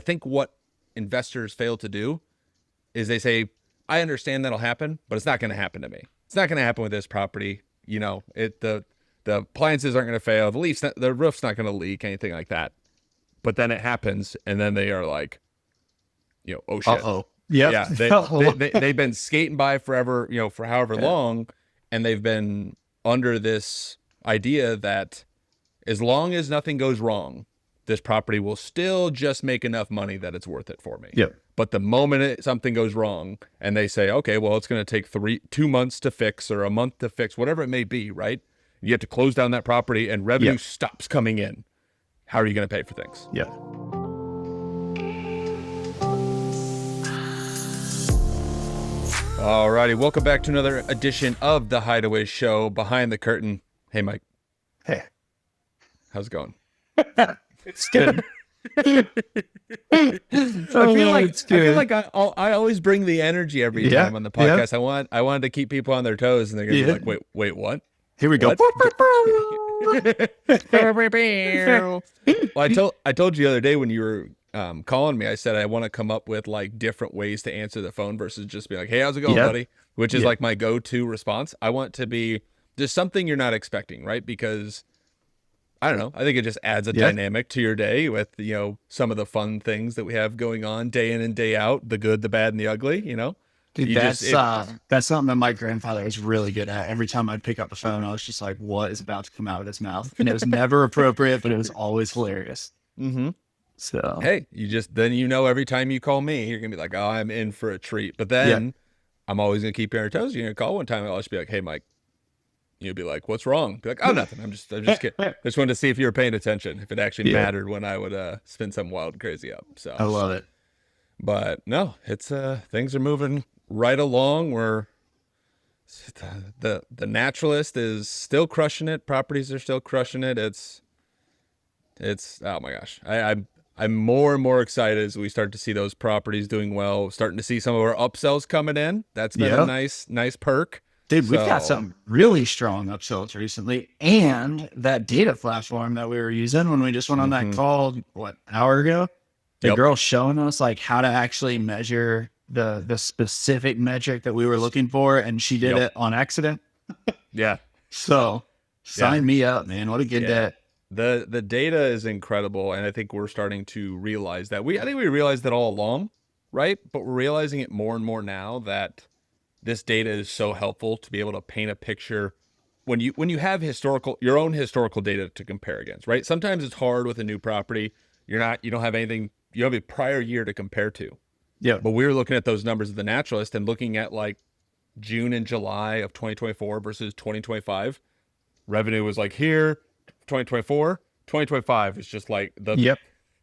think what investors fail to do is they say, I understand that'll happen, but it's not going to happen to me. It's not going to happen with this property. The appliances aren't going to fail. The roof's not going to leak, anything like that. But then it happens, and then they are like, oh shit. Uh-oh. Yep. Yeah, they've been skating by forever, for however long, and they've been under this idea that as long as nothing goes wrong, this property will still just make enough money that it's worth it for me. Yep. But the moment something goes wrong and they say, okay, well, it's going to take 2 months to fix or a month to fix, whatever it may be, right? You have to close down that property and revenue stops coming in. How are you going to pay for things? Yeah. All righty. Welcome back to another edition of the Hideaways Show, Behind the Curtain. Hey, Mike. Hey. How's it going? It's good. I feel like I always bring the energy every time on the podcast. I wanted to keep people on their toes, and they're gonna be like, wait, what? Here we go. Well, I told you the other day when you were calling me, I said I want to come up with like different ways to answer the phone versus just be like, hey, how's it going, buddy? Which is like my go-to response. I want to be just something you're not expecting, right? Because I don't know. I think it just adds a dynamic to your day with, some of the fun things that we have going on day in and day out, the good, the bad, and the ugly, Dude, that's something that my grandfather was really good at. Every time I'd pick up the phone, I was just like, what is about to come out of his mouth? And it was never appropriate, but it was always hilarious. Mm-hmm. So, hey, every time you call me, you're going to be like, oh, I'm in for a treat. But then I'm always going to keep you on your toes. You're going to call one time, I'll just be like, hey, Mike. You'd be like, what's wrong? Be like, oh, nothing. I'm just kidding. I just wanted to see if you were paying attention, if it actually mattered when I would spin some wild crazy up. So I love it. But no, it's things are moving right along. The naturalist is still crushing it. Properties are still crushing it. It's oh my gosh. I'm more and more excited as we start to see those properties doing well, starting to see some of our upsells coming in. That's been a nice perk. Dude, we've got some really strong upsells recently, and that data platform that we were using when we just went on that call, an hour ago? The girl showing us like how to actually measure the specific metric that we were looking for, and she did it on accident. So sign me up, man. What a good day. The data is incredible, and I think we're starting to realize that. I think we realized that all along, right? But we're realizing it more and more now that this data is so helpful to be able to paint a picture when you have your own historical data to compare against, right? Sometimes it's hard with a new property. You don't have anything, you have a prior year to compare to. Yeah. But we were looking at those numbers of the naturalist and looking at like June and July of 2024 versus 2025. Revenue was like here, 2024, 2025 is just like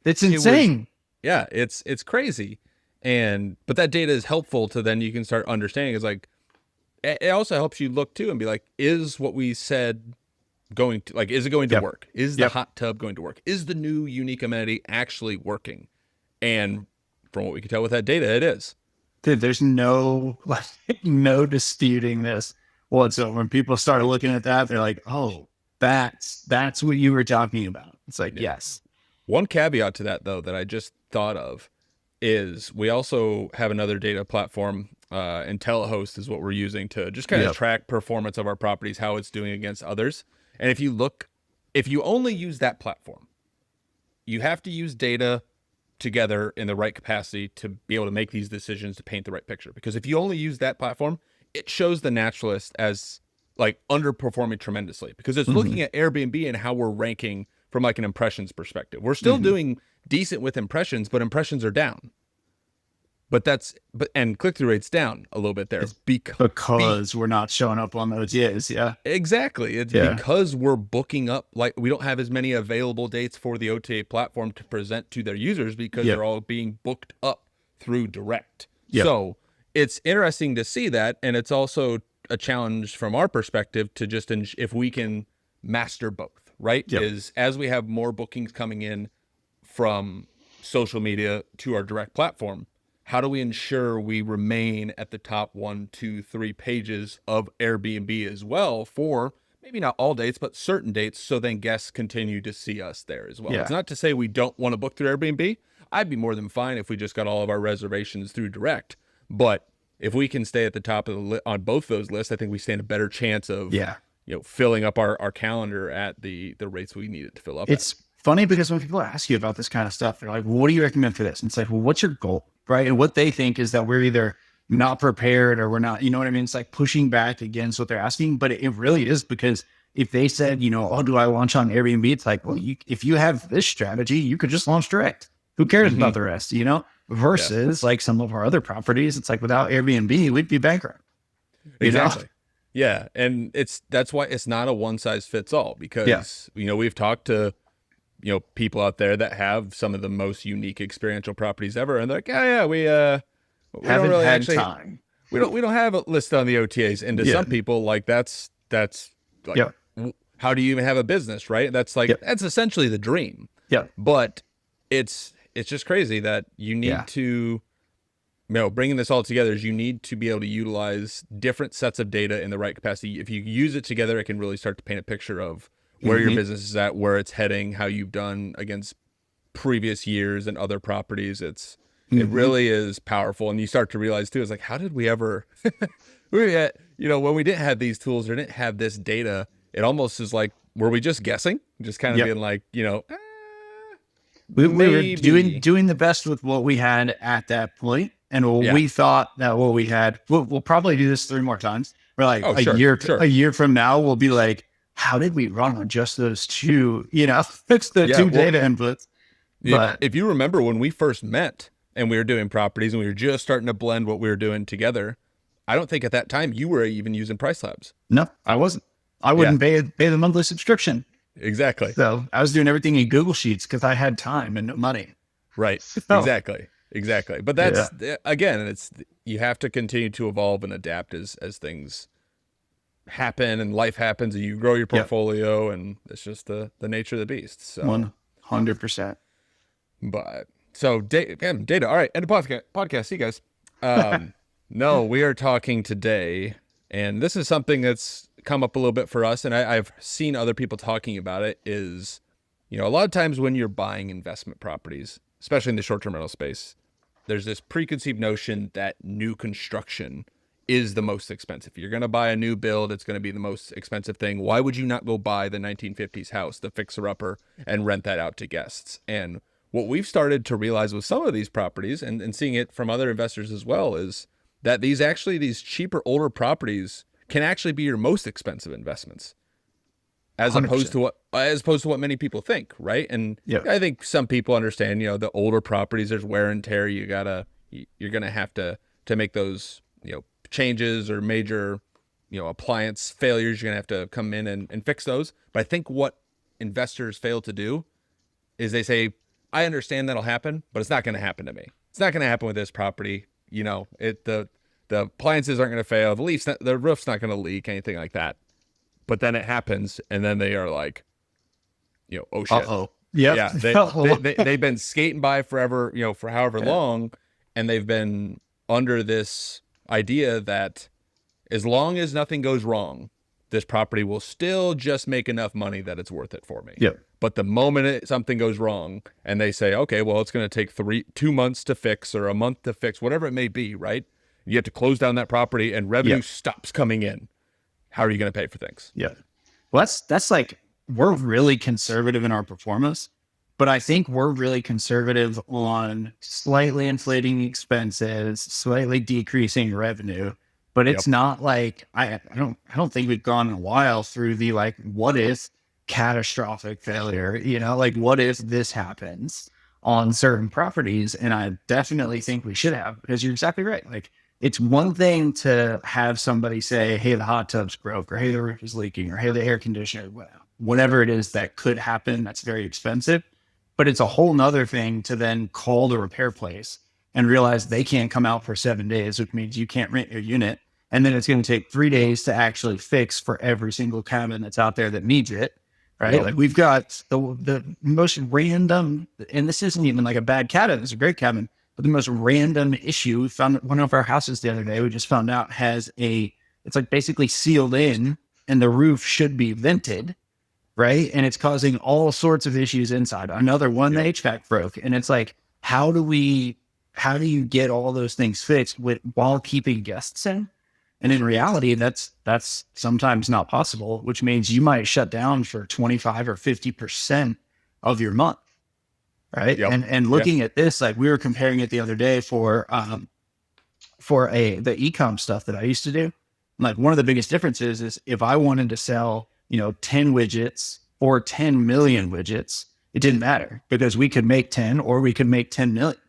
it's insane. It's crazy. But that data is helpful to then you can start understanding. It's like, it also helps you look too and be like, is what we said is it going to work? Is the hot tub going to work? Is the new unique amenity actually working? And from what we can tell with that data, it is. Dude, there's no disputing this. So when people start looking at that, they're like, oh, that's what you were talking about. It's like, yes. One caveat to that though, that I just thought of, is we also have another data platform, IntelliHost is what we're using to just kind of track performance of our properties, how it's doing against others. And if you only use that platform, you have to use data together in the right capacity to be able to make these decisions to paint the right picture. Because if you only use that platform, it shows the naturalist as like underperforming tremendously because it's looking at Airbnb and how we're ranking from like an impressions perspective. We're still doing decent with impressions, but impressions are down. And click-through rate's down a little bit there because we're not showing up on those years. Yeah, exactly. It's because we're booking up, like we don't have as many available dates for the OTA platform to present to their users because they're all being booked up through direct. So it's interesting to see that. And it's also a challenge from our perspective to just, if we can master both, right? Is as we have more bookings coming in from social media to our direct platform, how do we ensure we remain at the top 1, 2, 3 pages of Airbnb as well for maybe not all dates, but certain dates, so then guests continue to see us there as well. It's not to say we don't want to book through Airbnb, I'd be more than fine if we just got all of our reservations through direct. But if we can stay at the top of the on both those lists, I think we stand a better chance of filling up our calendar at the rates we need it to fill up. It's funny because when people ask you about this kind of stuff, they're like, well, what do you recommend for this? And it's like, well, what's your goal? Right. And what they think is that we're either not prepared or we're not, you know what I mean? It's like pushing back against what they're asking, but it really is, because if they said, oh, do I launch on Airbnb? It's like, well, if you have this strategy, you could just launch direct. Who cares about the rest, versus like some of our other properties. It's like without Airbnb, we'd be bankrupt. Exactly. Yeah. And that's why it's not a one size fits all, because, we've talked to, people out there that have some of the most unique experiential properties ever. And they're like, we haven't really had time. We don't have it listed on the OTAs. And to some people, like that's like, how do you even have a business, right? That's like, that's essentially the dream. Yeah. But it's just crazy that you need to, bringing this all together is you need to be able to utilize different sets of data in the right capacity. If you use it together, it can really start to paint a picture of where your business is at, where it's heading, how you've done against previous years and other properties. It really is powerful. And you start to realize too, it's like, how did we ever, when we didn't have these tools or didn't have this data, it almost is like, were we just guessing? Just kind of being like, we were doing the best with what we had at that point. And we thought that what we had, we'll probably do this 3 more times. We're like, a year from now, we'll be like, how did we run on just those two, it's the two data inputs. But if you remember when we first met and we were doing properties and we were just starting to blend what we were doing together, I don't think at that time you were even using Price Labs. No, I wasn't. I wouldn't pay the monthly subscription. Exactly. So I was doing everything in Google Sheets because I had time and no money. Right. Exactly. But that's, again, you have to continue to evolve and adapt as things happen and life happens and you grow your portfolio and it's just the nature of the beast. So 100%. But so data. All right. End of podcast. See you guys. No, we are talking today, and this is something that's come up a little bit for us. And I've seen other people talking about it is, a lot of times when you're buying investment properties, especially in the short-term rental space, there's this preconceived notion that new construction is the most expensive. You're going to buy a new build, it's going to be the most expensive thing. Why would you not go buy the 1950s house, the fixer-upper, and rent that out to guests? And what we've started to realize with some of these properties, and seeing it from other investors as well, is that these cheaper, older properties can actually be your most expensive investments, as 100%. opposed to what many people think, right? And I think some people understand, the older properties, there's wear and tear. You're gonna have to make those, changes or major, appliance failures. You're gonna have to come in and fix those. But I think what investors fail to do is they say, I understand that'll happen, but it's not going to happen to me. It's not going to happen with this property. The appliances aren't going to fail. The roof's not going to leak, anything like that. But then it happens, and then they are like, oh shit. Uh-oh. Yep. Yeah. They've been skating by forever, for however long, and they've been under this idea that as long as nothing goes wrong, this property will still just make enough money that it's worth it for me. Yep. But the moment something goes wrong and they say, okay, well, it's going to take 2 months to fix or a month to fix, whatever it may be, right? You have to close down that property and revenue stops coming in. How are you going to pay for things? Yeah. Well, that's like, we're really conservative in our performance, but I think we're really conservative on slightly inflating expenses, slightly decreasing revenue. But it's not like, I don't think we've gone in a while through the like, what if catastrophic failure, like what if this happens on certain properties? And I definitely think we should have, because you're exactly right. Like, it's one thing to have somebody say, hey, the hot tub's broke, or hey, the roof is leaking, or hey, the air conditioner, whatever it is that could happen, that's very expensive. But it's a whole nother thing to then call the repair place and realize they can't come out for 7 days, which means you can't rent your unit. And then it's going to take 3 days to actually fix for every single cabin that's out there that needs it. Right. Yep. Like, we've got the most random, and this isn't even like a bad cabin. It's a great cabin, but the most random issue. We found one of our houses the other day. We just found out it's like basically sealed in, and the roof should be vented. Right. And it's causing all sorts of issues inside. Another one, the HVAC broke. And it's like, how do you get all those things fixed while keeping guests in? And in reality, that's sometimes not possible, which means you might shut down for 25 or 50% of your month. Right. Yep. And looking at this, like we were comparing it the other day for the e-com stuff that I used to do. Like one of the biggest differences is if I wanted to sell, 10 widgets or 10 million widgets, it didn't matter because we could make 10 or we could make 10 million,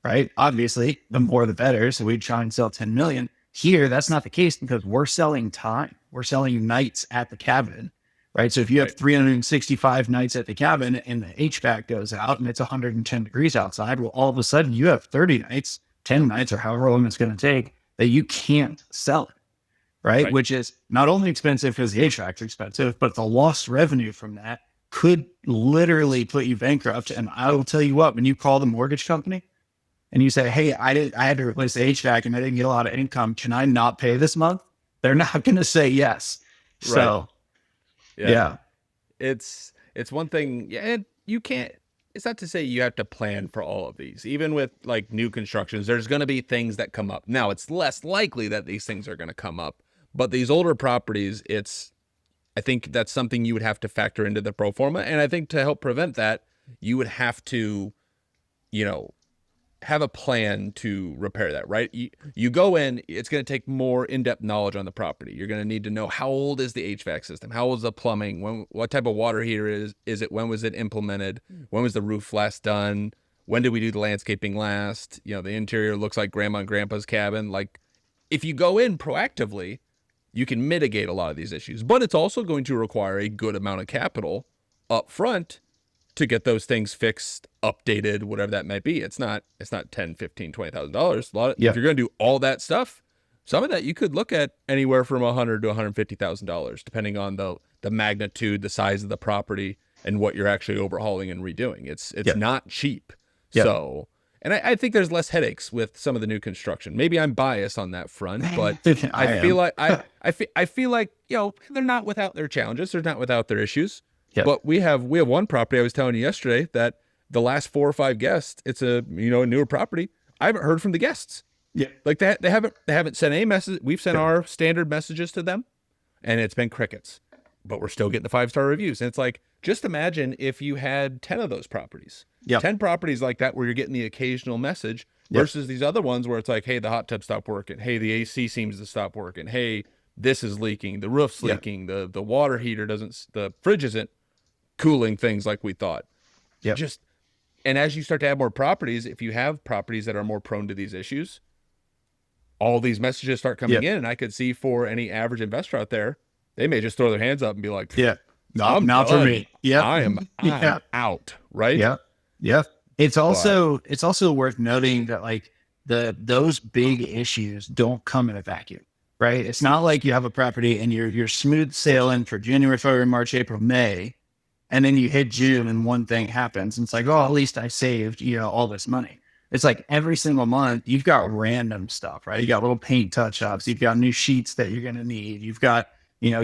right? Obviously the more the better. So we'd try and sell 10 million. Here, that's not the case because we're selling time. We're selling nights at the cabin, right? So if you have 365 nights at the cabin and the HVAC goes out and it's 110 degrees outside, well, all of a sudden you have 30 nights, 10 nights, or however long it's going to take that you can't sell it, right? Which is not only expensive because the HVAC is expensive, but the lost revenue from that could literally put you bankrupt. And I will tell you what, when you call the mortgage company and you say, hey, I had to replace the HVAC and I didn't get a lot of income, can I not pay this month? They're not going to say yes. So, yeah. It's one thing. Yeah, and you can't, it's not to say you have to plan for all of these. Even with like new constructions, there's going to be things that come up. Now, it's less likely that these things are going to come up, but these older properties, I think that's something you would have to factor into the pro forma. And I think to help prevent that, you would have to, have a plan to repair that, right? You go in, it's going to take more in-depth knowledge on the property. You're going to need to know how old is the HVAC system? How old is the plumbing? what type of water heater is it? When was it implemented? When was the roof last done? When did we do the landscaping last? The interior looks like grandma and grandpa's cabin. Like if you go in proactively, you can mitigate a lot of these issues, but it's also going to require a good amount of capital up front to get those things fixed, updated, whatever that might be. It's not $10,000, $15,000, $20,000. If you're going to do all that stuff, some of that you could look at anywhere from $100,000 to $150,000, depending on the magnitude, the size of the property, and what you're actually overhauling and redoing. It's not cheap. So, and I think there's less headaches with some of the new construction. Maybe I'm biased on that front, but I feel like they're not without their challenges. They're not without their issues. But we have one property I was telling you yesterday that the last 4 or 5 guests, it's a newer property. I haven't heard from the guests. Like that they haven't sent any message. We've sent our standard messages to them, and it's been crickets. But we're still getting the 5-star reviews. And it's like, just imagine if you had 10 of those properties. 10 properties like that where you're getting the occasional message versus these other ones where it's like, hey, the hot tub stopped working. Hey, the AC seems to stop working. Hey, this is leaking. The roof's leaking. The water heater the fridge isn't cooling things like we thought. And as you start to add more properties, if you have properties that are more prone to these issues, all these messages start coming in. And I could see for any average investor out there, they may just throw their hands up and be like, not for me. I'm out. Right. It's also worth noting that like those big issues don't come in a vacuum, right? It's not like you have a property and you're smooth sailing for January, February, March, April, May, and then you hit June and one thing happens. And it's like, oh, at least I saved, all this money. It's like every single month you've got random stuff, right? You got little paint touch-ups. You've got new sheets that you're going to need. You've got,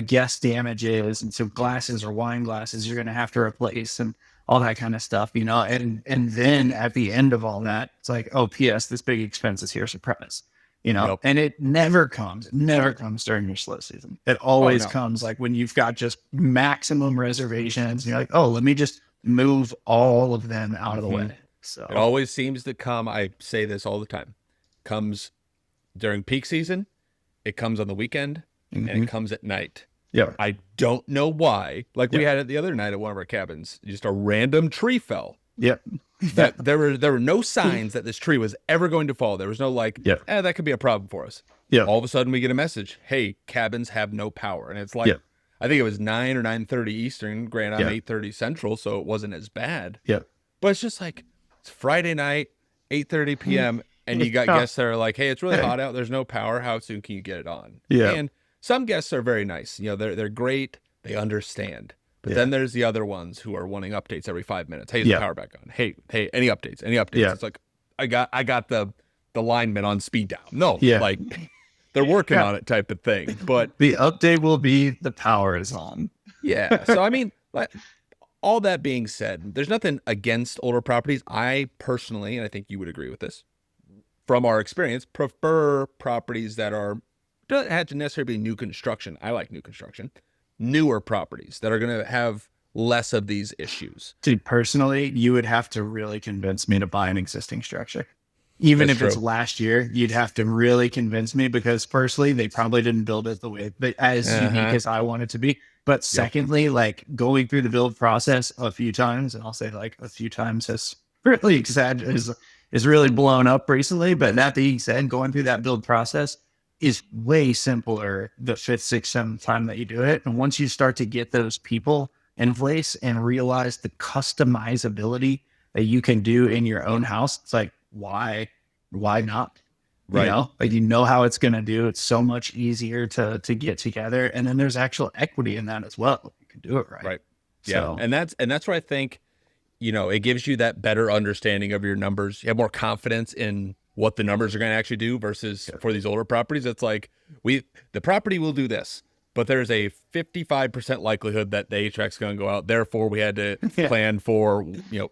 guest damages. And so glasses or wine glasses you're going to have to replace and all that kind of stuff, and then at the end of all that, it's like, oh, P.S. this big expense is here, surprise, and it never comes during your slow season. It always comes like when you've got just maximum reservations and you're like, oh, let me just move all of them out of the way. So it always seems to come. I say this all the time, comes during peak season. It comes on the weekend and it comes at night. I don't know why. Like we had it the other night at one of our cabins, just a random tree fell. That there were no signs that this tree was ever going to fall. There was no that could be a problem for us. All of a sudden we get a message, hey, cabins have no power. And it's like, I think it was 9 or 9:30 Eastern, granted I'm 8:30 Central, so it wasn't as bad. But it's just like, it's Friday night, 8:30 p.m. and you got guests that are like, hey, it's really hot out. There's no power. How soon can you get it on? And some guests are very nice. They're great. They understand. But then there's the other ones who are wanting updates every 5 minutes. Hey, is the power back on? Hey, any updates? It's like, I got the lineman on speed down. No, like they're working on it type of thing. But the update will be the power is on. So I mean, all that being said, there's nothing against older properties. I personally, and I think you would agree with this, from our experience, prefer properties that don't have to necessarily be new construction. I like new construction. Newer properties that are going to have less of these issues. Dude, personally, you would have to really convince me to buy an existing structure. Even That's if it's true. last year, you'd have to really convince me, because firstly, they probably didn't build it the way as unique as I want it to be. But secondly, like going through the build process a few times, and I'll say like a few times has really exaggerated, is really blown up recently. But that being said, going through that build process is way simpler the fifth, sixth, seventh time that you do it. And once you start to get those people in place and realize the customizability that you can do in your own house, it's like, why not? Right. You know, like, you know how it's going to do. It's so much easier to get together. And then there's actual equity in that as well. You can do it right. Right. Yeah. So, And that's where I think, it gives you that better understanding of your numbers. You have more confidence in what the numbers are going to actually do versus for these older properties. It's like the property will do this, but there's a 55% likelihood that the HVAC is going to go out. Therefore, we had to plan for,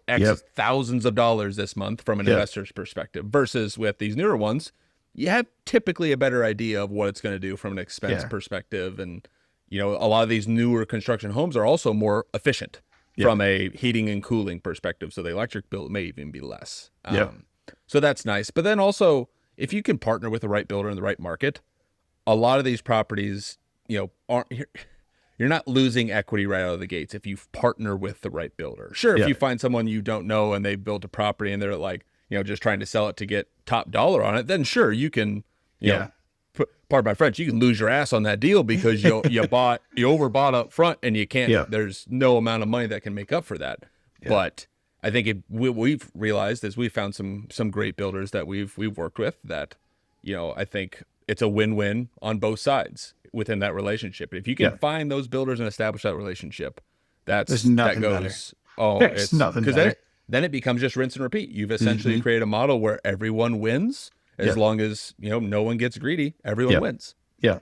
X thousands of dollars this month from an investor's perspective, versus with these newer ones, you have typically a better idea of what it's going to do from an expense perspective. And, a lot of these newer construction homes are also more efficient from a heating and cooling perspective. So the electric bill may even be less. So that's nice. But then also, if you can partner with the right builder in the right market, a lot of these properties, aren't, you're not losing equity right out of the gates if you partner with the right builder. Sure, if you find someone you don't know and they built a property and they're like, just trying to sell it to get top dollar on it, then sure, you can, pardon my French, you can lose your ass on that deal because you overbought up front and you can't, there's no amount of money that can make up for that. But I think we've realized, as we found some great builders that we've worked with, that, I think it's a win-win on both sides within that relationship. If you can find those builders and establish that relationship, there's nothing that goes, better. There's nothing better. Because then it becomes just rinse and repeat. You've essentially created a model where everyone wins, as long as, no one gets greedy, everyone wins. Yeah.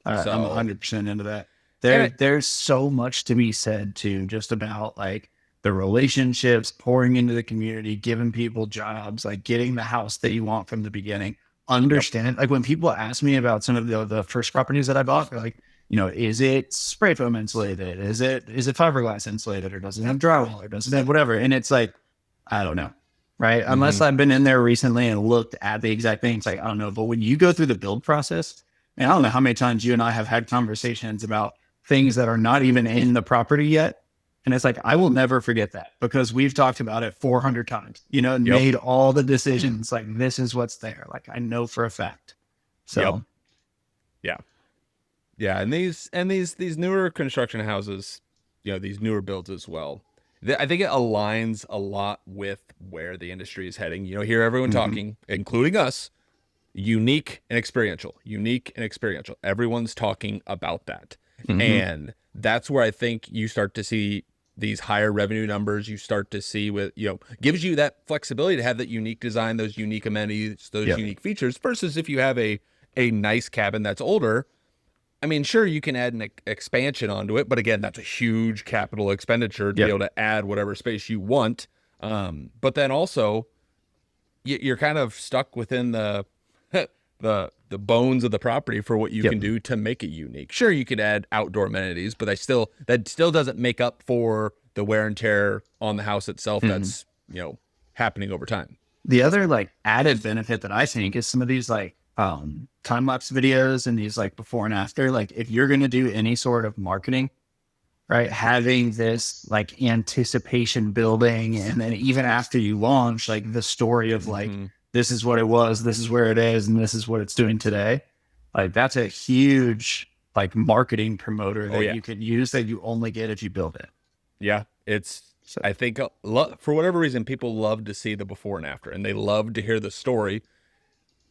I'm 100% into that. There's so much to be said too, just about like the relationships, pouring into the community, giving people jobs, like getting the house that you want from the beginning. Understand, like when people ask me about some of the first properties that I bought, they're like, is it spray foam insulated? Is it fiberglass insulated, or does it have drywall, or does it have whatever? And it's like, I don't know. Right. Unless I've been in there recently and looked at the exact thing. It's like, I don't know. But when you go through the build process, and I don't know how many times you and I have had conversations about things that are not even in the property yet. And it's like, I will never forget that, because we've talked about it 400 times, and made all the decisions. Like, this is what's there. Like, I know for a fact. So, yeah. And these newer construction houses, these newer builds as well, I think it aligns a lot with where the industry is heading. Hear everyone talking, including us, unique and experiential. Everyone's talking about that. And that's where I think you start to see these higher revenue numbers. You start to see with, gives you that flexibility to have that unique design, those unique amenities, those unique features, versus if you have a nice cabin that's older. I mean, sure, you can add an expansion onto it, but again, that's a huge capital expenditure to be able to add whatever space you want. But then also, you're kind of stuck within the bones of the property for what you can do to make it unique. Sure, you could add outdoor amenities, but that still doesn't make up for the wear and tear on the house itself that's happening over time. The other like added benefit that I think is some of these like time-lapse videos and these like before and after, like if you're going to do any sort of marketing, right, having this like anticipation building, and then even after you launch, like the story of like, this is what it was, this is where it is, and this is what it's doing today. Like that's a huge like marketing promoter that you could use, that you only get if you build it. Yeah. I think for whatever reason, people love to see the before and after, and they love to hear the story.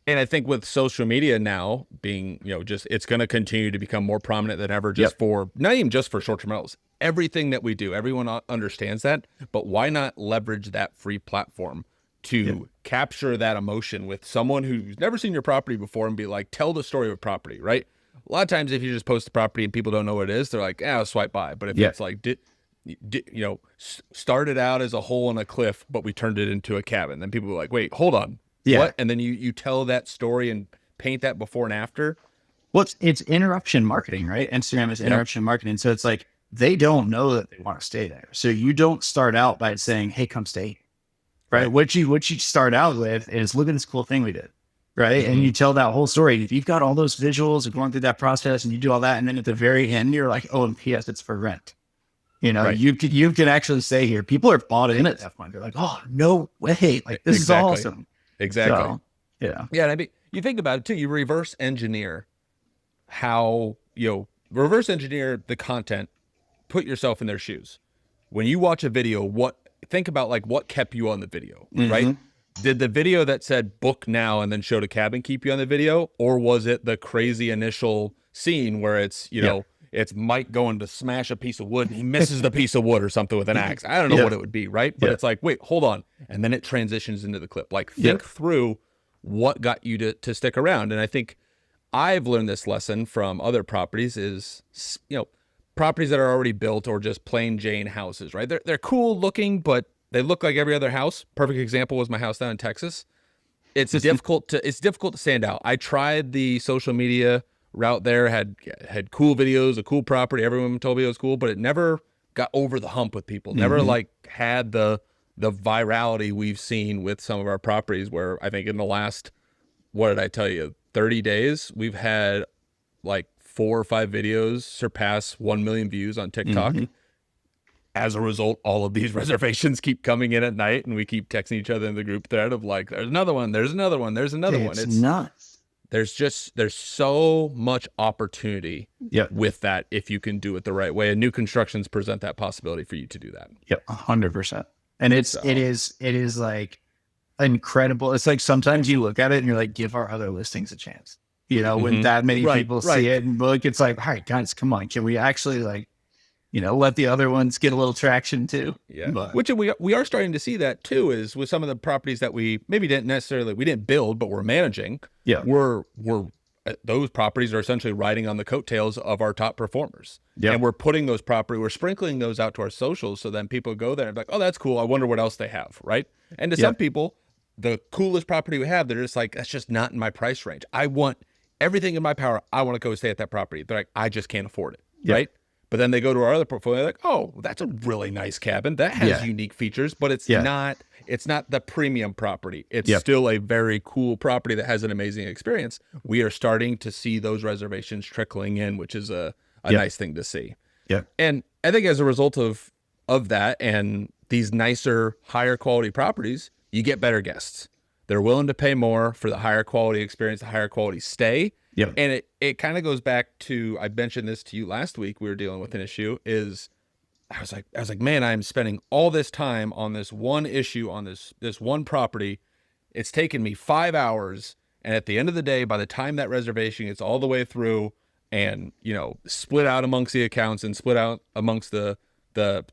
And I think with social media now being, it's going to continue to become more prominent than ever, for not even just for short-term rentals. Everything that we do, everyone understands that. But why not leverage that free platform to capture that emotion with someone who's never seen your property before and be like, tell the story of a property, right? A lot of times if you just post the property and people don't know what it is, they're like, I'll swipe by. But if it's like, started out as a hole in a cliff, but we turned it into a cabin. Then people were like, wait, hold on. Yeah. What? And then you tell that story and paint that before and after. Well, it's interruption marketing, right? Instagram is interruption marketing. So it's like, they don't know that they want to stay there. So you don't start out by saying, hey, come stay. Right. What you start out with is, look at this cool thing we did. Right. And you tell that whole story. If you've got all those visuals of going through that process and you do all that, and then at the very end, you're like, oh, and P.S. it's for rent. You can actually say here, people are bought in at that point. They're like, oh, no way. Like, this is awesome. Exactly. So, yeah. Yeah. And I mean, you think about it too, you reverse engineer how, reverse engineer the content, put yourself in their shoes. When you watch a video, think about like what kept you on the video, right? Did the video that said book now and then showed a cabin keep you on the video? Or was it the crazy initial scene where it's, it's Mike going to smash a piece of wood and he misses the piece of wood or something with an axe? I don't know what it would be, right? But it's like, wait, hold on. And then it transitions into the clip. Like, think through what got you to stick around. And I think I've learned this lesson from other properties is, properties that are already built or just plain Jane houses, right? They're cool looking, but they look like every other house. Perfect example was my house down in Texas. It's difficult to stand out. I tried the social media route there, had cool videos, a cool property. Everyone told me it was cool, but it never got over the hump with people. Never like had the virality we've seen with some of our properties, where I think in the last, what did I tell you, 30 days, we've had like 4 or 5 videos surpass 1 million views on TikTok. As a result, all of these reservations keep coming in at night, and we keep texting each other in the group thread of like, there's another one, there's another one, there's another one. It's nuts. There's so much opportunity with that if you can do it the right way. And new constructions present that possibility for you to do that. Yep, 100%. And it is like incredible. It's like sometimes you look at it and you're like, give our other listings a chance. When that many people see it and look, it's like, all right, guys, come on, can we actually like, let the other ones get a little traction too? Yeah. Which we are starting to see that too, is with some of the properties that we maybe we didn't build, but we're managing. Yeah. Those properties are essentially riding on the coattails of our top performers. Yeah. And we're sprinkling those out to our socials. So then people go there and be like, oh, that's cool. I wonder what else they have. Right. And to some people, the coolest property we have, they're just like, that's just not in my price range. I want everything in my power. I want to go stay at that property. They're like, I just can't afford it. Right. But then they go to our other portfolio, like, oh, that's a really nice cabin. That has unique features, but it's not the premium property. It's still a very cool property that has an amazing experience. We are starting to see those reservations trickling in, which is a nice thing to see. Yeah. And I think as a result of that and these nicer, higher quality properties, you get better guests. They're willing to pay more for the higher quality experience, the higher quality stay. Yep. And it kind of goes back to, I mentioned this to you last week, we were dealing with an issue, is I was like, man, I'm spending all this time on this one issue, on this one property. It's taken me 5 hours. And at the end of the day, by the time that reservation gets all the way through and, split out amongst the accounts and split out amongst the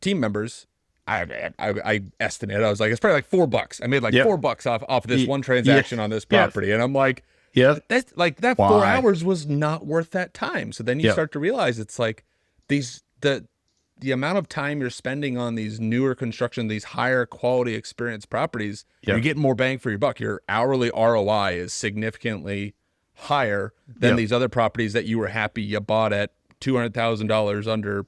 team members, I estimated, I was like, it's probably like $4. I made like $4 off this one transaction on this property. And I'm like, that's like that. Why? 4 hours was not worth that time. So then you start to realize it's like the amount of time you're spending on these newer construction, these higher quality experience properties, you're getting more bang for your buck. Your hourly ROI is significantly higher than these other properties that you were happy you bought at $200,000 under,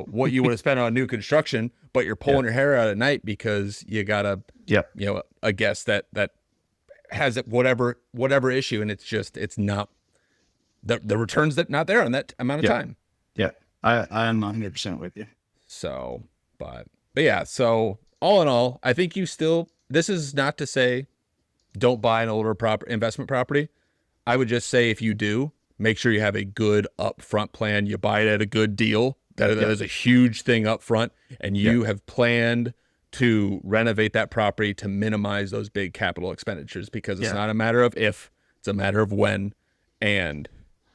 what you would have spent on new construction, but you're pulling your hair out at night because you got a guest that has whatever issue, and it's not the returns that not there on that amount of time. Yeah, I am 100% with you. So, but yeah. So all in all, I think this is not to say don't buy an older investment property. I would just say if you do, make sure you have a good upfront plan. You buy it at a good deal. That is a huge thing up front, and you have planned to renovate that property to minimize those big capital expenditures, because it's not a matter of if, it's a matter of when. And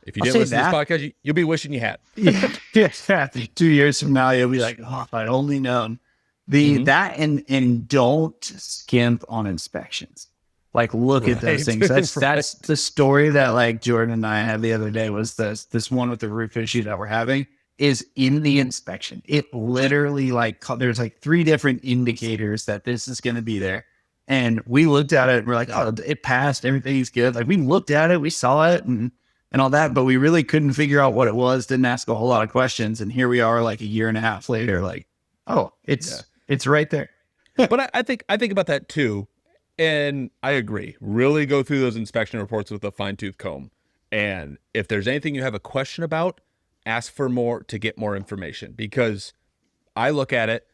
if you didn't listen to this podcast, you'll be wishing you had. 2 years from now, you'll be like, oh, if I'd only known. That and don't skimp on inspections. Like, look at those things. That's the story that like Jordan and I had the other day, was this one with the roof issue that we're having. is in the inspection. It literally there's like 3 different indicators that this is going to be there. And we looked at it and we're like, oh, it passed. Everything's good. Like we looked at it, we saw it and all that, but we really couldn't figure out what it was. Didn't ask a whole lot of questions. And here we are like a year and a half later, like, oh, it's right there. But I think about that too. And I agree. Really go through those inspection reports with a fine-tooth comb. And if there's anything you have a question about, ask for more to get more information. Because I look at it,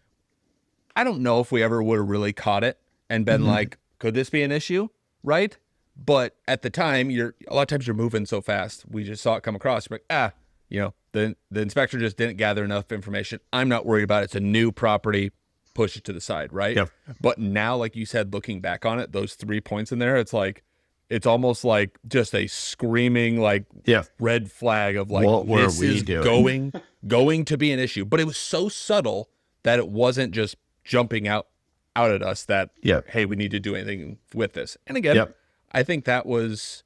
I don't know if we ever would have really caught it and been like, could this be an issue? Right? But at the time, a lot of times you're moving so fast. We just saw it come across. We're like, the inspector just didn't gather enough information. I'm not worried about it. It's a new property. Push it to the side, right? Yep. But now, like you said, looking back on it, those 3 points in there, it's like, it's almost like just a screaming like red flag of like, what this were we is doing? going to be an issue. But it was so subtle that it wasn't just jumping out at us that, hey, we need to do anything with this. And again, I think that was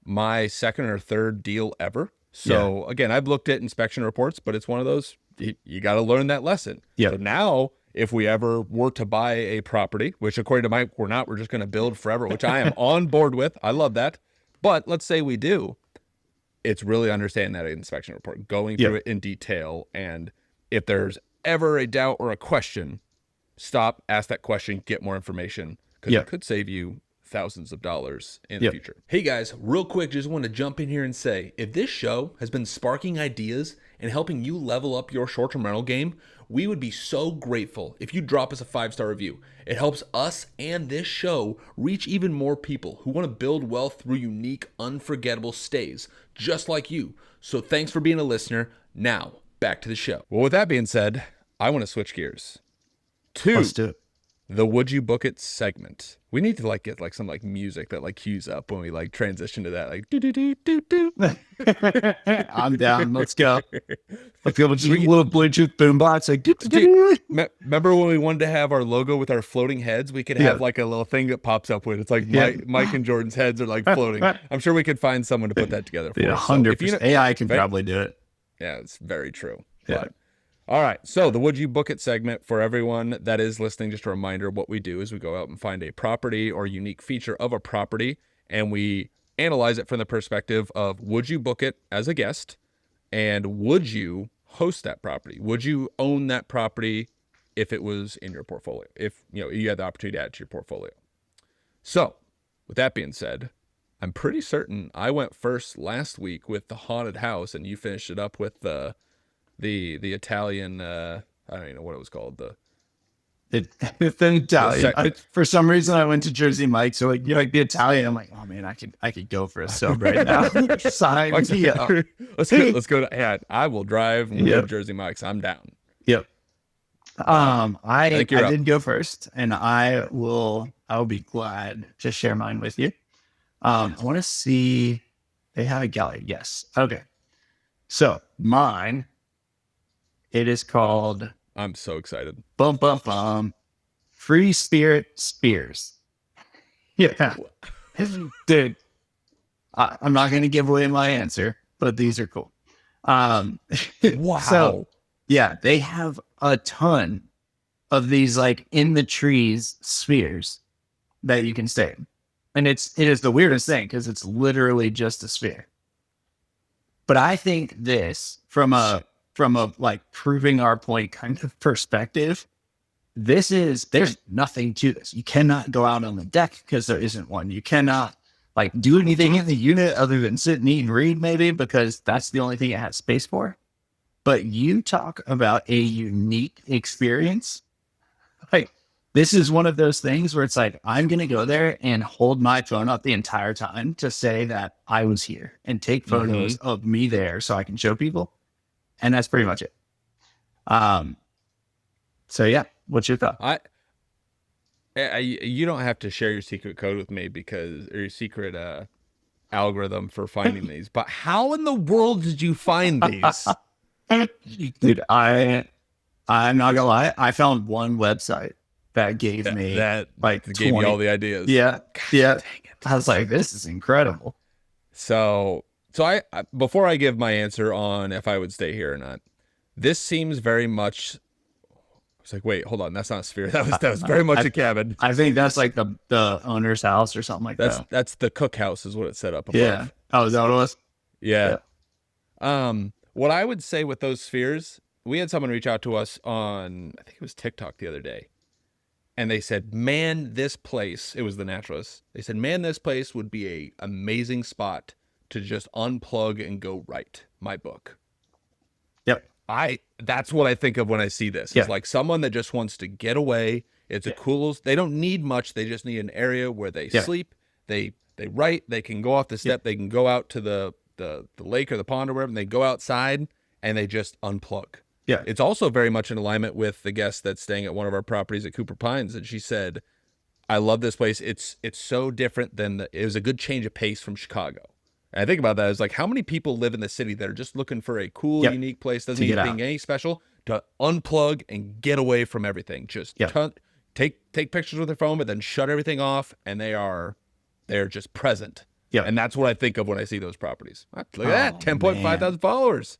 my second or third deal ever. So again, I've looked at inspection reports, but it's one of those, you got to learn that lesson. So now, if we ever were to buy a property, which according to Mike, we're not, we're just going to build forever, which I am on board with. I love that. But let's say we do. It's really understanding that inspection report, going through it in detail. And if there's ever a doubt or a question, stop, ask that question, get more information, because it could save you thousands of dollars in the future. Hey guys, real quick, just want to jump in here and say, if this show has been sparking ideas and helping you level up your short-term rental game, we would be so grateful if you drop us a 5-star review. It helps us and this show reach even more people who want to build wealth through unique, unforgettable stays, just like you. So thanks for being a listener. Now, back to the show. Well, with that being said, I want to switch gears to Let's do it. The Would You Book It segment. We need to get some music that cues up when we transition to that, do do do do do. I'm down. Let's go. Let's go with just a little Bluetooth boombox. Remember when we wanted to have our logo with our floating heads? We could have a little thing that pops up with it's Mike and Jordan's heads are floating. I'm sure we could find someone to put that together for us. 100%. AI can probably do it. Yeah, it's very true. But, all right, so the Would You Book It segment for everyone that is listening, just a reminder, what we do is we go out and find a property or unique feature of a property, and we analyze it from the perspective of would you book it as a guest, and would you host that property? Would you own that property if it was in your portfolio, if you had the opportunity to add to your portfolio? So with that being said, I'm pretty certain I went first last week with the haunted house, and you finished it up with the Italian, I don't even know what it was called. It's an Italian. For some reason, I went to Jersey Mike. So the Italian, I'm like, oh man, I could go for a sub right now. Sign me up. Let's go to. I will drive and go to Jersey Mike's. I'm down. Yep. I did go first, and I'll be glad to share mine with you. I want to see. They have a gallery. Yes. Okay. So mine. It is called. I'm so excited. Bum bum bum. Free Spirit Spears. Yeah, dude. I'm not going to give away my answer, but these are cool. Wow. So yeah, they have a ton of these in the trees spheres that you can stay in, and it is the weirdest thing because it's literally just a sphere. But I think this from a proving our point kind of perspective, there's nothing to this. You cannot go out on the deck because there isn't one. You cannot do anything in the unit other than sit and eat and read maybe, because that's the only thing it has space for. But you talk about a unique experience. This is one of those things where it's I'm going to go there and hold my phone up the entire time to say that I was here and take photos of me there so I can show people. And that's pretty much it. So yeah, what's your thought? You don't have to share your secret code with me or your secret algorithm for finding these. But how in the world did you find these? Dude, I'm not gonna lie. I found one website that gave me that gave me all the ideas. Yeah, Gosh, yeah. Dang it. I was like, this is incredible. So I before I give my answer on if I would stay here or not, This seems very much. It's like, wait, hold on, that's not a sphere. That was very much a cabin. I think that's like the owner's house or something like that. That's the cookhouse is what it's set up above. Yeah. Oh, is that what it was? Yeah. Yeah. What I would say with those spheres, we had someone reach out to us on, I think it was TikTok the other day, and they said, man, this place, it was the naturalists. They said, man, this place would be a amazing spot to just unplug and go write my book. Yep. That's what I think of when I see this. It's like someone that just wants to get away. It's a cool, they don't need much. They just need an area where they sleep. They write, they can go off the step. They can go out to the lake or the pond or wherever, and they go outside and they just unplug. Yeah. It's also very much in alignment with the guest that's staying at one of our properties at Cooper Pines. And she said, I love this place. It's so different than it was a good change of pace from Chicago. And I think about that as like, how many people live in the city that are just looking for a cool, unique place, doesn't need anything any special, to unplug and get away from everything. Just take pictures with their phone, but then shut everything off, and they're just present. Yeah. And that's what I think of when I see those properties. Look at that, 10.5 thousand followers.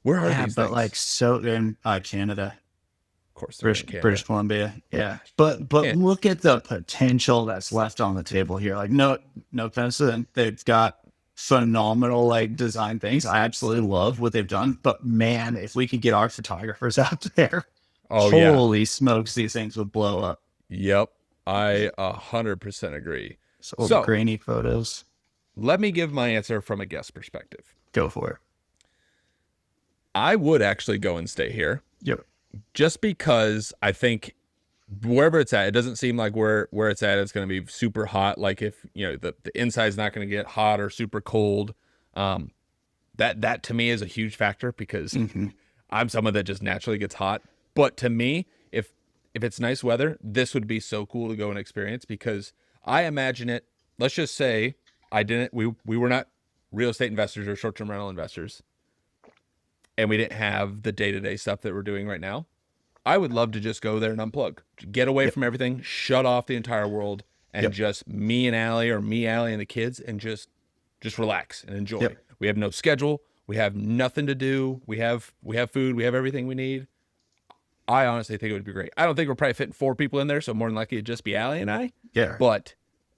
Where are these but things? like so in Canada. Of course, British Columbia. Yeah. But look at the potential that's left on the table here. Like no offense to them. They've got phenomenal like design things. I absolutely love what they've done. But man, if we could get our photographers out there, holy smokes, these things would blow up. Yep. I 100% agree. So grainy photos. Let me give my answer from a guest perspective. Go for it. I would actually go and stay here. Yep. Just because I think wherever it's at, it doesn't seem like where it's at, it's going to be super hot. Like if, the inside's not going to get hot or super cold. That to me is a huge factor because I'm someone that just naturally gets hot. But to me, if it's nice weather, this would be so cool to go and experience, because I imagine it. Let's just say we were not real estate investors or short-term rental investors, and we didn't have the day-to-day stuff that we're doing right now. I would love to just go there and unplug, get away from everything, shut off the entire world, and just me and Allie, or me, Allie, and the kids, and just relax and enjoy. Yep. We have no schedule. We have nothing to do. We have food. We have everything we need. I honestly think it would be great. I don't think we're probably fitting 4 people in there, so more than likely it'd just be Allie and I. Yeah. But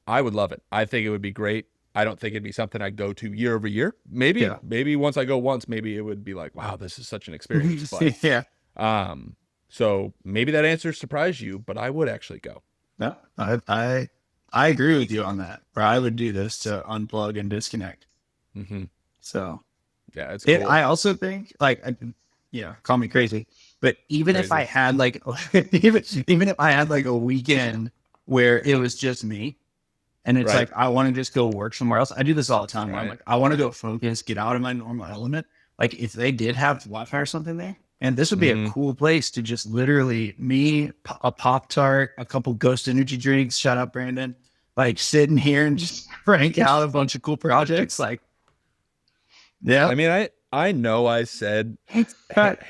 I would love it. I think it would be great. I don't think it'd be something I'd go to year over year. Maybe once I go once, maybe it would be like, wow, this is such an experience. But, so maybe that answer surprised you, but I would actually go. No, I agree with you on that. Or I would do this to unplug and disconnect. So yeah, it's cool. I also think call me crazy, but even if I had like even if I had like a weekend where it was just me, and it's like I want to just go work somewhere else. I do this all the time. I'm like, I want to go focus, get out of my normal element. Like if they did have Wi-Fi or something there, and this would be a cool place to just literally a Pop-Tart, a couple Ghost energy drinks. Shout out Brandon. Like sitting here and just crank out a bunch of cool projects. Like, yeah. I mean, I know I said take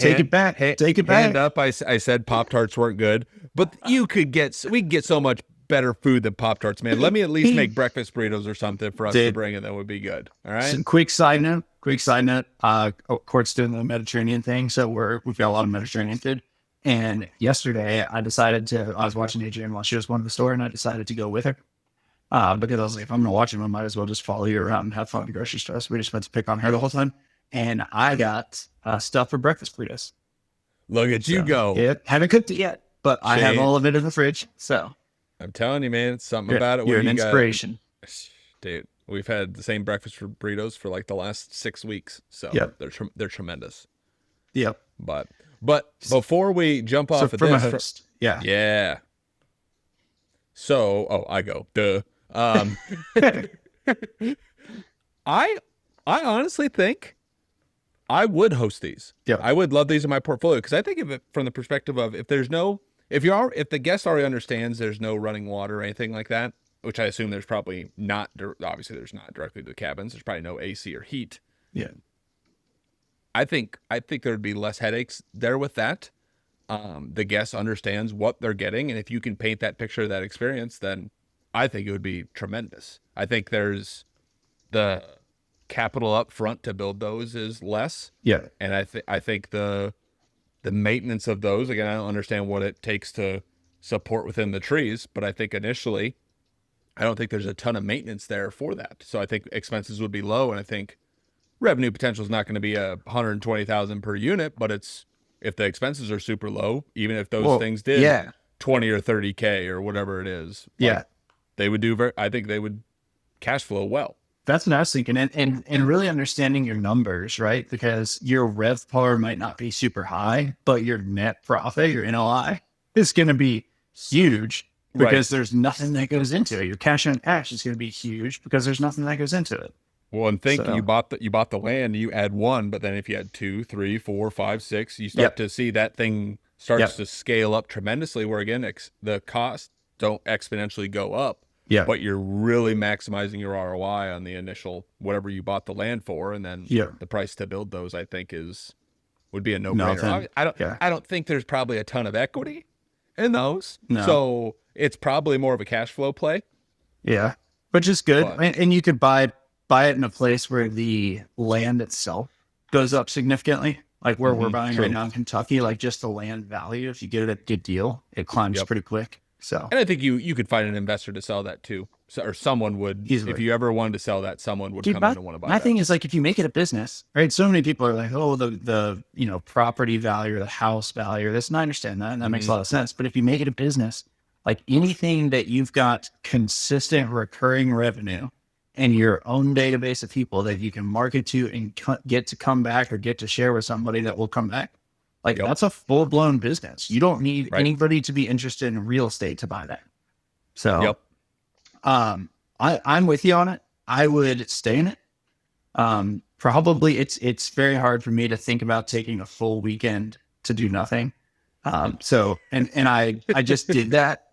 it back. Take it back. Hand up. I said Pop-Tarts weren't good, but we could get so much better food than Pop-Tarts, man. Let me at least make breakfast burritos or something for us to bring, and that would be good. All right. Some quick side note. Court's doing the Mediterranean thing, so we've got a lot of Mediterranean food. And yesterday, I was watching Adrienne while she was going to the store, and I decided to go with her. Because I was like, if I'm going to watch him, I might as well just follow you around and have fun at the grocery store. So we just went to pick on her the whole time. And I got stuff for breakfast burritos. Look at you go. Yeah, haven't cooked it yet, but I have all of it in the fridge. So I'm telling you, man, it's something about it. You're an inspiration. Dude, we've had the same breakfast for burritos for like the last 6 weeks. So they're tremendous. Yep. But before we jump off of from this, a host. Yeah. So, I go. Duh. I honestly think I would host these. Yeah. I would love these in my portfolio, because I think of it from the perspective of if the guest already understands there's no running water or anything like that, which I assume there's probably not. Obviously, there's not directly to the cabins. There's probably no AC or heat. Yeah. I think there would be less headaches there with that. The guest understands what they're getting, and if you can paint that picture of that experience, then I think it would be tremendous. I think there's the capital up front to build those is less. Yeah. And I think the the maintenance of those, again, I don't understand what it takes to support within the trees, but I think initially, I don't think there's a ton of maintenance there for that. So I think expenses would be low, and I think revenue potential is not going to be 120,000 per unit, but it's, if the expenses are super low, even if those things did 20 or 30K or whatever it is, they would do I think they would cash flow well. That's what I was thinking. And really understanding your numbers, right? Because your RevPAR might not be super high, but your net profit, your NOI, is going to be huge because there's nothing that goes into it. Your cash on cash is going to be huge because there's nothing that goes into it. Well, and think you bought the land, you add one, but then if you had 2, 3, 4, 5, 6, you start to see that thing starts to scale up tremendously, where again, the costs don't exponentially go up. Yeah, but you're really maximizing your ROI on the initial whatever you bought the land for, and then the price to build those, I think, would be a no-brainer. I don't think there's probably a ton of equity in those, so it's probably more of a cash flow play. Yeah, which is good, and you could buy it in a place where the land itself goes up significantly, like where we're buying right now in Kentucky. Like just the land value, if you get it at a good deal, it climbs pretty quick. So, and I think you could find an investor to sell that too, or someone would. Easily. If you ever wanted to sell that, someone would come in and want to buy. My thing is, like, if you make it a business, right? So many people are like, oh, the property value or the house value or this, and I understand that, and that makes a lot of sense. But if you make it a business, like anything that you've got consistent recurring revenue and your own database of people that you can market to and get to come back or get to share with somebody that will come back. Like that's a full blown business. You don't need anybody to be interested in real estate to buy that. So, I'm with you on it. I would stay in it. Probably it's very hard for me to think about taking a full weekend to do nothing. So, and I just did that.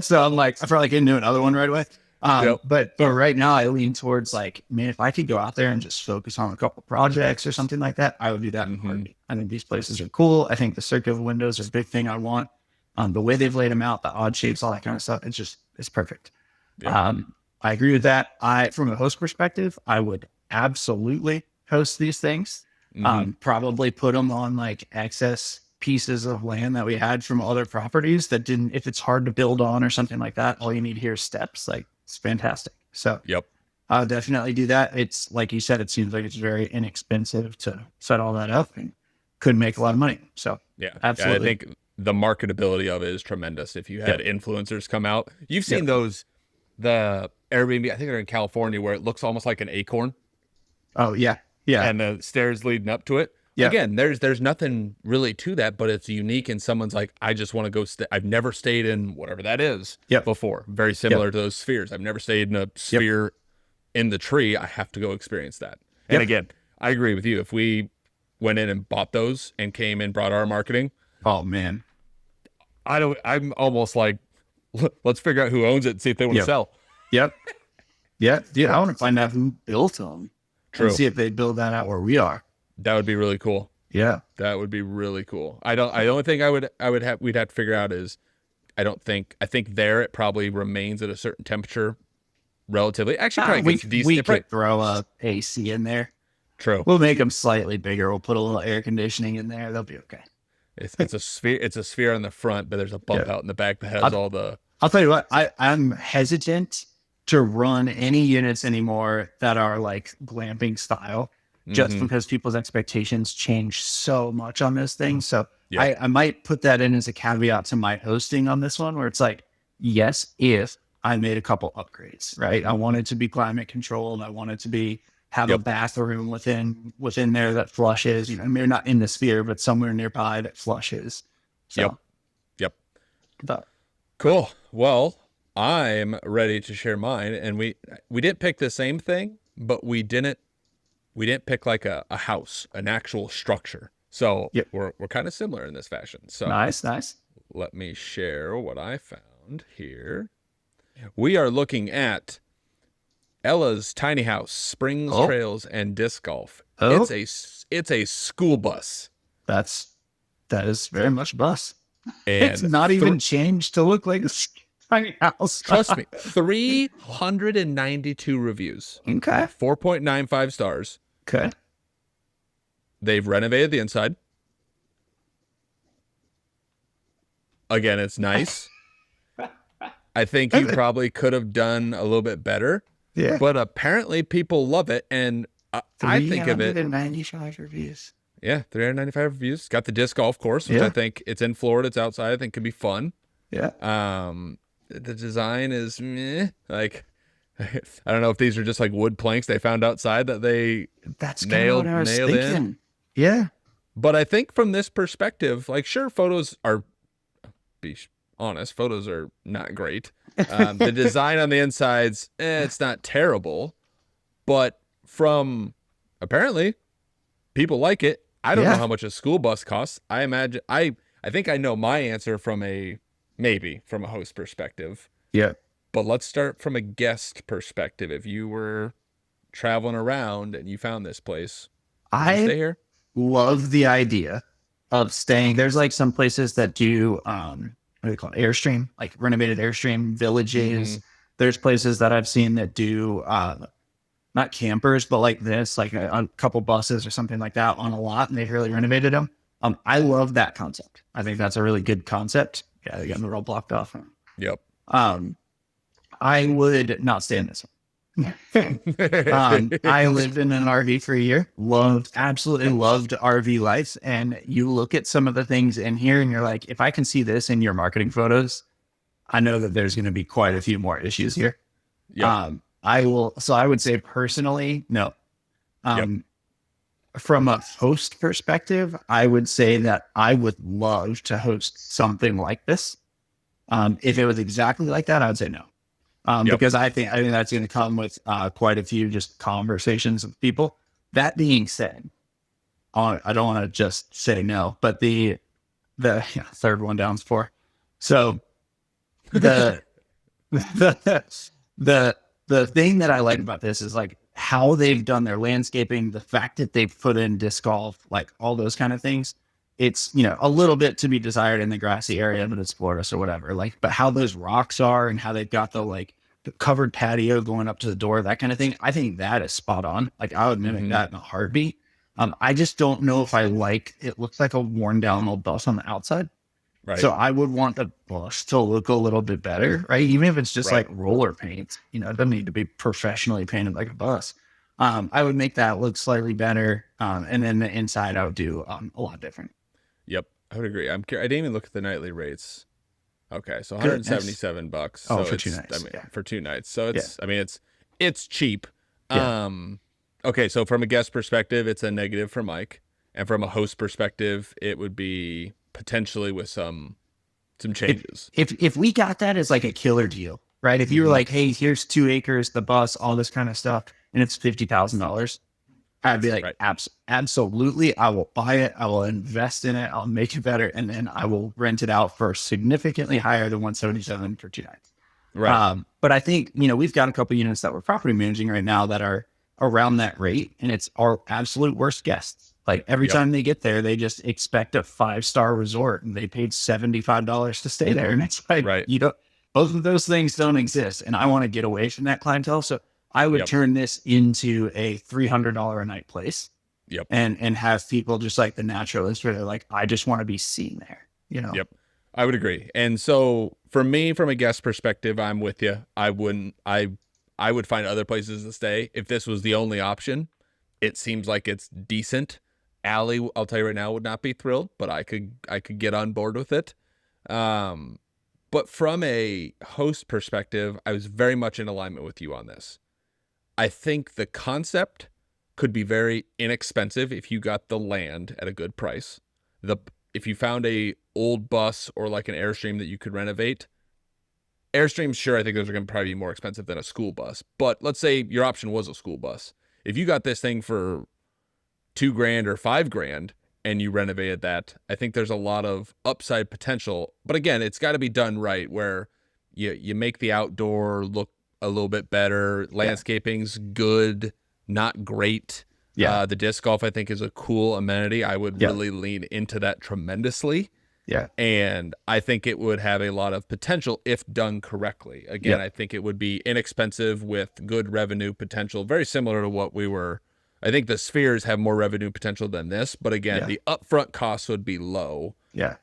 So I'm like, I probably couldn't do another one right away. But right now I lean towards like, man, if I could go out there and just focus on a couple projects or something like that, I would do that in a heartbeat. I think these places are cool. I think the circular windows are a big thing I want. The way they've laid them out, the odd shapes, all that kind of stuff, it's perfect. I agree with that. From a host perspective, I would absolutely host these things. Probably put them on like excess pieces of land that we had from other properties that didn't, if it's hard to build on or something like that, all you need here is steps. Like, it's fantastic. So I'll definitely do that. It's like you said, it seems like it's very inexpensive to set all that up and could make a lot of money. So absolutely. I think the marketability of it is tremendous. If you had influencers come out, you've seen those, the Airbnb, I think they're in California, where it looks almost like an acorn. Oh yeah. And the stairs leading up to it. Again, there's nothing really to that, but it's unique. And someone's like, I just want to go. I've never stayed in whatever that is before. Very similar to those spheres. I've never stayed in a sphere in the tree. I have to go experience that. And again, I agree with you. If we went in and bought those and came in, brought our marketing. Oh man, I'm almost like, let's figure out who owns it and see if they want to sell. Yeah, dude, I want to find out who built them. And see if they build that out where we are. That would be really cool. Yeah, that would be really cool. The only thing we'd have to figure out is, I think there it probably remains at a certain temperature, relatively. Actually, we could throw a AC in there. True. We'll make them slightly bigger. We'll put a little air conditioning in there. They'll be okay. It's a sphere. It's a sphere on the front, but there's a bump out in the back that has all the. I'll tell you what. I'm hesitant to run any units anymore that are like glamping style. Just because people's expectations change so much on this thing. So I might put that in as a caveat to my hosting on this one, where it's like, yes, if I made a couple upgrades, right? I want it to be climate controlled. I want it to have a bathroom within there that flushes, maybe not in the sphere, but somewhere nearby that flushes. So, Cool. Well, I'm ready to share mine. And we didn't pick the same thing, but we didn't pick like a house, an actual structure. So we're kind of similar in this fashion. So nice. Let me share what I found here. We are looking at Ella's tiny house, springs, trails, and disc golf. It's a school bus. That is very much bus. And it's not even changed to look like a tiny house. Trust me. 392 reviews. Okay. 4.95 stars. Okay. They've renovated the inside. again, it's nice. I think you probably could have done a little bit better. Yeah. But apparently people love it. And I think of it. 395 reviews. Yeah, 395 reviews. It's got the disc golf course, which I think it's in Florida. It's outside. I think could be fun. Yeah. The design is meh. Like, I don't know if these are just like wood planks they found outside that they nailed in. Yeah. But I think from this perspective, like, sure, photos are, be honest, photos are not great. The design on the insides, it's not terrible. But from, apparently, people like it. I don't know how much a school bus costs. I imagine, I think I know my answer from a host perspective. Yeah. But let's start from a guest perspective. If you were traveling around and you found this place, would you stay here? Love the idea of staying. There's like some places that do what do they call it? Airstream, like renovated Airstream villages. There's places that I've seen that do not campers, but like this, like a couple buses or something like that on a lot, and they've really renovated them. I love that concept. I think that's a really good concept. Yeah, they got the roll blocked off. Yep. I would not stay in this one. I lived in an RV for a year. Absolutely loved RV life. And you look at some of the things in here and you're like, if I can see this in your marketing photos, I know that there's going to be quite a few more issues here. Yep. I would say personally, no. From a host perspective, I would say that I would love to host something like this. If it was exactly like that, I would say no. Because I think that's going to come with quite a few just conversations with people. That being said, I don't want to just say no, but the third one down's 4. So the thing that I like about this is like how they've done their landscaping, the fact that they've put in disc golf, like all those kind of things. It's, a little bit to be desired in the grassy area, but it's Florida, so whatever. Like, but how those rocks are and how they've got the covered patio going up to the door, that kind of thing. I think that is spot on. Like, I would mimic that in a heartbeat. I just don't know if it looks like a worn down old bus on the outside. Right. So I would want the bus to look a little bit better, right? Even if it's just like roller paint, it doesn't need to be professionally painted like a bus. I would make that look slightly better. And then the inside I would do a lot different. Yep, I would agree. I didn't even look at the nightly rates. Okay, so $177. Oh, so for 2 nights. For 2 nights. So it's cheap. Yeah. Okay, so from a guest perspective, it's a negative for Mike, and from a host perspective, it would be potentially with some changes. If we got that as like a killer deal, right? If you were like, hey, here's 2 acres, the bus, all this kind of stuff, and it's $50,000. I'd be like, absolutely. I will buy it. I will invest in it. I'll make it better. And then I will rent it out for significantly higher than $177 for 2 nights. Right. But I think, we've got a couple units that we're property managing right now that are around that rate. And it's our absolute worst guests. Like every time they get there, they just expect a 5-star resort and they paid $75 to stay there. And it's like, both of those things don't exist. And I want to get away from that clientele. So I would turn this into a $300 a night place. Yep. And have people just like the naturalists where they're like, I just want to be seen there, Yep. I would agree. And so for me, from a guest perspective, I'm with you. I would find other places to stay. If this was the only option, it seems like it's decent. Allie, I'll tell you right now, would not be thrilled, but I could get on board with it. But from a host perspective, I was very much in alignment with you on this. I think the concept could be very inexpensive if you got the land at a good price. If you found a old bus or like an Airstream that you could renovate, Airstreams, sure, I think those are going to probably be more expensive than a school bus. But let's say your option was a school bus. If you got this thing for $2,000 or $5,000 and you renovated that, I think there's a lot of upside potential. But again, it's got to be done right, where you make the outdoor look a little bit better. Landscaping's good, not great. The disc golf, I think, is a cool amenity. I would really lean into that tremendously. Yeah. And I think it would have a lot of potential if done correctly. Again, I think it would be inexpensive with good revenue potential, very similar to what we were. I think the Spheres have more revenue potential than this, but again, the upfront costs would be low. Yeah.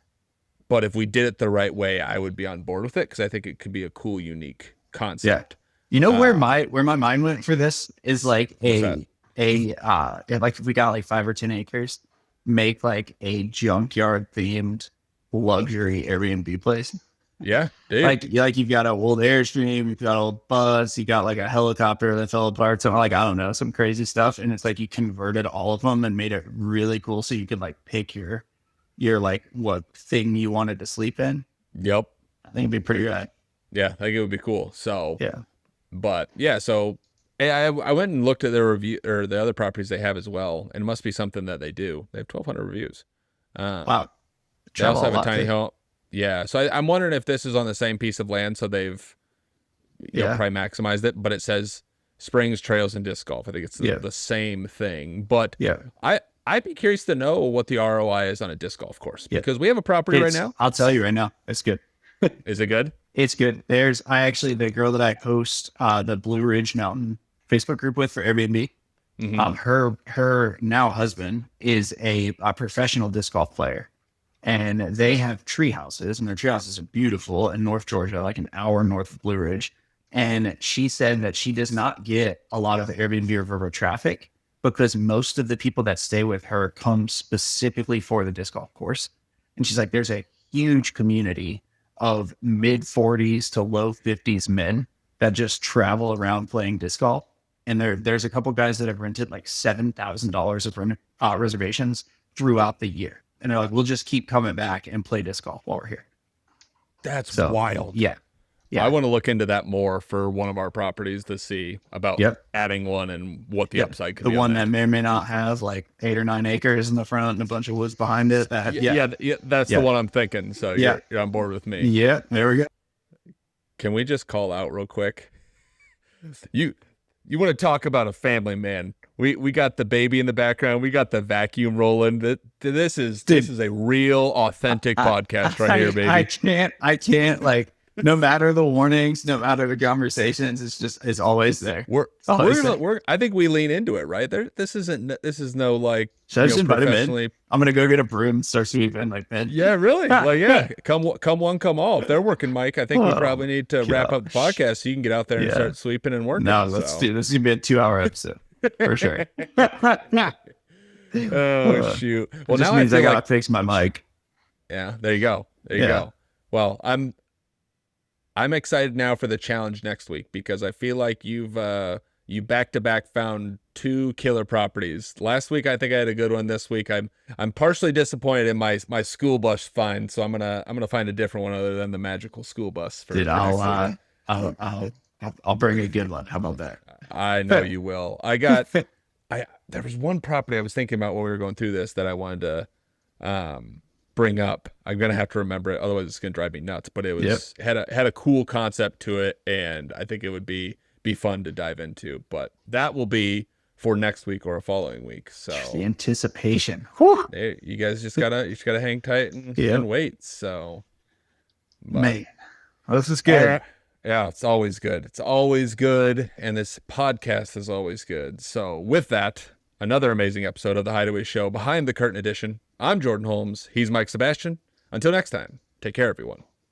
But if we did it the right way, I would be on board with it because I think it could be a cool, unique concept. You know where my mind went for this is like like if we got like 5 or 10 acres, make like a junkyard themed luxury Airbnb place. Yeah, dude. Like you've got an old Airstream, you've got an old bus, you got like a helicopter that fell apart, something like, I don't know, some crazy stuff. And it's like you converted all of them and made it really cool so you could like pick your like what thing you wanted to sleep in. Yep. I think it'd be pretty good. Yeah, I think it would be cool. So yeah. But yeah, so I went and looked at their review or the other properties they have as well, and it must be something that they do. They have 1,200 reviews. Wow. They also have a tiny home. Yeah, so I'm wondering if this is on the same piece of land, so they've probably maximized it. But it says Springs, Trails, and Disc Golf. I think it's the same thing. But I'd be curious to know what the ROI is on a disc golf course because we have a property right now. I'll tell you right now, it's good. Is it good? It's good. The girl that I host the Blue Ridge Mountain Facebook group with for Airbnb. Her now husband is a professional disc golf player, and they have tree houses, and their tree houses are beautiful in North Georgia, like an hour north of Blue Ridge. And she said that she does not get a lot of Airbnb or Vrbo traffic because most of the people that stay with her come specifically for the disc golf course. And she's like, there's a huge community of mid 40s to low 50s men that just travel around playing disc golf. And there's a couple guys that have rented like $7,000 of reservations throughout the year. And they're like, we'll just keep coming back and play disc golf while we're here. That's wild. Yeah. I want to look into that more for one of our properties to see about adding one and what the upside could be. The one that may or may not have like 8 or 9 acres in the front and a bunch of woods behind it. That's the one I'm thinking. So you're on board with me. Yeah, there we go. Can we just call out real quick? You want to talk about a family, man? We got the baby in the background. We got the vacuum rolling. This is a real, authentic podcast right here, baby. I can't like. No matter the warnings, no matter the conversations, it's always there. I think we lean into it, right? This is no like. Should I just invite him in? I'm gonna go get a broom and start sweeping like man. Yeah, really? Come one, come all. If they're working, Mike, I think we probably need to wrap up the podcast so you can get out there and start sweeping and working. No, let's do this. Is gonna be a 2-hour episode for sure. Oh shoot! Well, now means I gotta fix my mic. Yeah, there you go. There you go. Well, I'm excited now for the challenge next week because I feel like you back to back found 2 killer properties. Last week I think I had a good one. This week I'm partially disappointed in my school bus find, so I'm gonna find a different one other than the magical school bus. I'll bring a good one. How about that? I know you will. There was one property I was thinking about while we were going through this that I wanted to bring up. I'm gonna have to remember it, otherwise it's gonna drive me nuts. But it was had a cool concept to it, and I think it would be fun to dive into. But that will be for next week or a following week. So the anticipation. You guys just gotta hang tight and wait. So, man, this is good. Yeah, it's always good. It's always good, and this podcast is always good. So with that, another amazing episode of the Hideaways Show, Behind the Curtain Edition. I'm Jordan Holmes. He's Mike Sebastian. Until next time, take care, everyone.